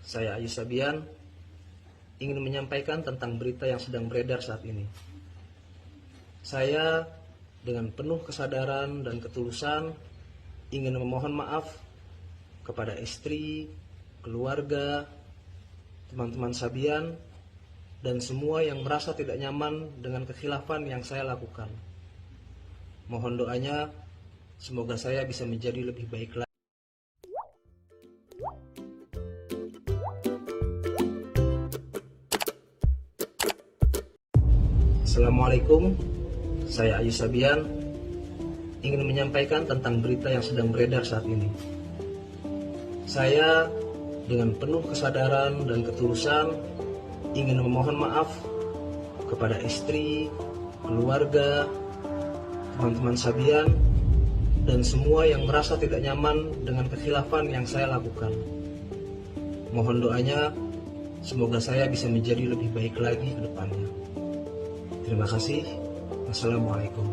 Saya Ayu Sabian ingin menyampaikan tentang berita yang sedang beredar saat ini. Saya dengan penuh kesadaran dan ketulusan ingin memohon maaf kepada istri, keluarga, teman-teman Sabian, dan semua yang merasa tidak nyaman dengan kekhilafan yang saya lakukan. Mohon doanya, semoga saya bisa menjadi lebih baik lagi. Assalamualaikum, saya Ayu Sabian ingin menyampaikan tentang berita yang sedang beredar saat ini. Saya dengan penuh kesadaran dan ketulusan ingin memohon maaf kepada istri, keluarga, teman-teman Sabian, dan semua yang merasa tidak nyaman dengan kekhilafan yang saya lakukan. Mohon doanya, semoga saya bisa menjadi lebih baik lagi ke depannya. Terima kasih. Wassalamualaikum.